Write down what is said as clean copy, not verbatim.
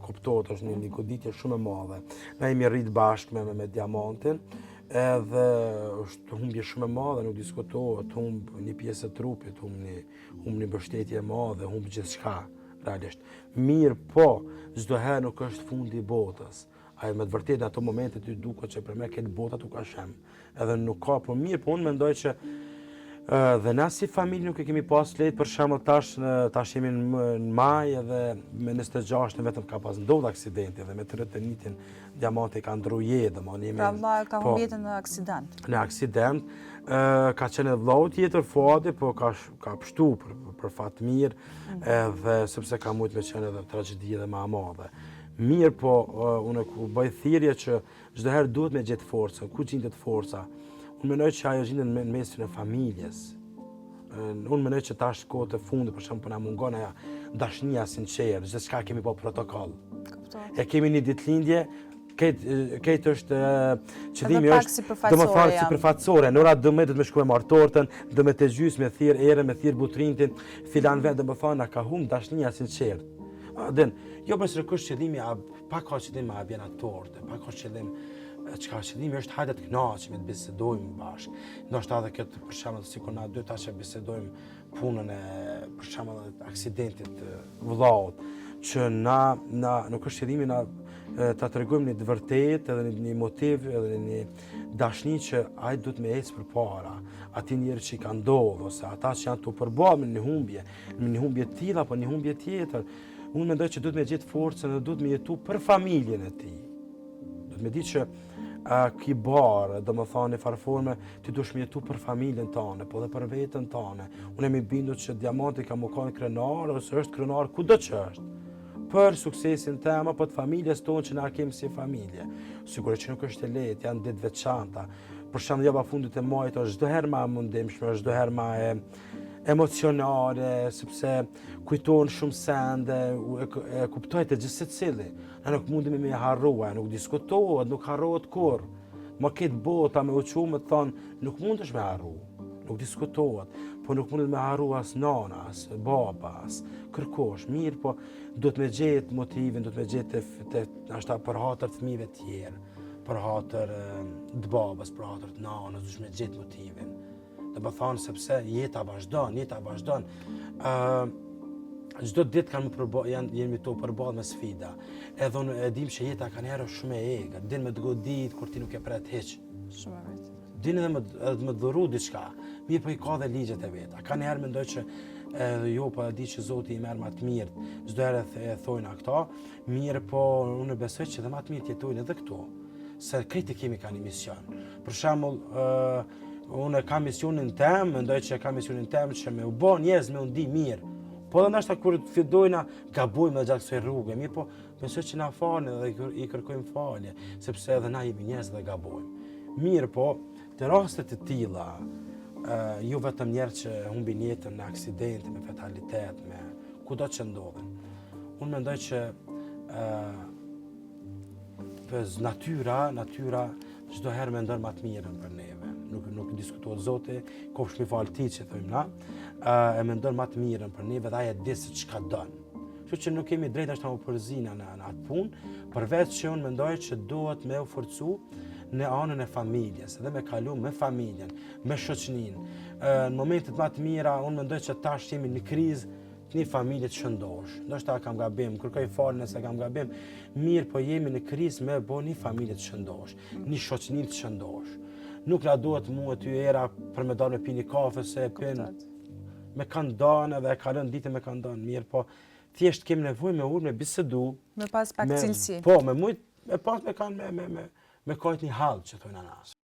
kuptohet, është një goditje shumë e madhe. Na jemi rrit bashkë me diamantin, edhe është humbje shumë e madhe, nuk diskutohet, humb një pjesë e trupit, humb një mbështetje e madhe, humb gjithçka, realisht. Mirë po, çdo herë nuk është fundi i botës. Me të vërtetë në ato momente ty duket që për me këtë bota tu ka shem. Edhe nuk ka, po mirë, po unë mendoj që dhe na si familje nuk e kemi pas lehtë, për shembull tash jemi në maj edhe me 26 vetëm ka pas ndodhur aksidenti dhe me 31 diamanti ka ndru jetë, domethënë pra vllai ka humbur jetën në aksident. Në aksident ka qenë vllau tjetër fati, po ka pështu për fat mirë edhe sepse ka mujt me qenë edhe tragjedi edhe më e madhe. Mirë po, unë ku bëj thirrje që çdo herë duhet me gjetë forcën, ku gjendet forca. Unë mendoj që ajo gjendet në mesin e familjes. Unë mendoj që tash kohët e fundit, për shembull, po na mungon ajo dashnia sinqere, gjithçka kemi po protokoll. E kemi një ditëlindje, këtë është qëllimi është domethënë sipërfaqësore. Në ora 12 me shkruaj martortën, 12 e gjys me thirr erën, me thirr butrintin, filan vetë domethënë na ka humb dashnia sinqert. Jo për kështë qëllimi, pa ka qëllim a bjena torte, pa ka qëllim, çka qëllimi është hajde të kënaqemi, të bisedojmë bashkë. Ndoshta edhe këtë për shembull sikur na dy tash e bisedojmë punën e për shembull aksidentit vllaut, që na nuk është qëllimi na ta tregojmë një të vërtetë edhe një motiv edhe një dashni që ai duhet me ecë përpara. Ati njerëz që i ka ndodhur ose ata që janë tu përballë me një humbje të tillë apo një humbje tjetër. Unë mendoj që duhet me gjetë forcën dhe duhet me jetu për familjen e tij. Duhet me ditë që ki barë, domethënë në farforme, ti duhesh me jetu për familjen tënde, po edhe për veten tënde. Unë jam i bindur që diamanti ka më kanë krenar ose është krenar kudo që është. Për suksesin tëm apo të familjes tonë që na kemi si familje. Sigurisht që nuk është e lehtë, janë ditë veçanta. Për shembull, java fundit e muajit është çdo herë më e mundimshme, çdo herë më emocionale, sepse kujton shumë sende, e kuptojt e gjithë secili. Ne nuk mundemi me harrua, nuk diskutohet, nuk harrohet kurrë. Ma këtë bota me uqu me thonë, nuk mundesh me harru, nuk diskutohet, po nuk mundet me harru as nana, as baba, as kërkosh. Mirë, po duhet me gjetë motivin, duhet me gjetë ashta për hatër të fëmijëve tjerë, për hatër të babas, për hatër të nanës, duhet me gjetë motivin. Dhe më thonë sepse jeta vazhdon. Çdo ditë jemi të përballë me sfida. Edhe unë e dim që jeta ka njerë shumë e egrë, din me të godit kur ti nuk e pret hiç. Shumë e vetë. Din edhe me dhuru diçka. Mirë po i ka dhe ligjet e veta. Ka njerë mendoj që jo po e di që Zoti i merr më të mirë. Çdo herë e thojnë këta, mirë po unë besoj që dhe më të mirë jetojnë edhe këtu. Se krejt kemi kanë një mision. Për shembull, unë kam misionin tem, mendoj që kam misionin tem që me u bë njerëz me u ndi mirë. Po edhe ndoshta kur të fillojna gabojmë gjatë kësaj rruge, mirë po besoj që na falën dhe i kërkojmë falje, sepse edhe na jemi njerëz dhe gabojmë. Mirë po, të rastet të tilla, jo vetëm njerëz që humbin jetën në aksidente, me fatalitet, me kudo që ndodhen. Unë mendoj që natyra çdo herë mendon më të mirën për neve. Nuk diskutohet Zoti, kopsh mi fal ti që thojmë na, e mendon më të mirën për neve dhe ai e di se çka don. Kështu që nuk kemi drejtë ashtu përzina në atë punë, përveç që unë mendoj që duhet me u forcu në anën e familjes, edhe me kalu me familjen, me shoqërinë. Në momentet më të mira, unë mendoj që tash jemi në krizë, një familje të shëndosh. Ndoshta kam gabim, kërkoj falje nëse kam gabim. Mirë, po jemi në krizë me bo një familje të shëndosh, një shoqëri të shëndosh. Nuk na duhet mua ty era për me dalë me pi një kafe se me kanë danë edhe e kalon ditën me kanë danë. Mirë, po thjesht kemi nevojë me ulë me bisedu. Me pas pak cilësi. Po, me pas me kanë me kajt një hall që thonë anas.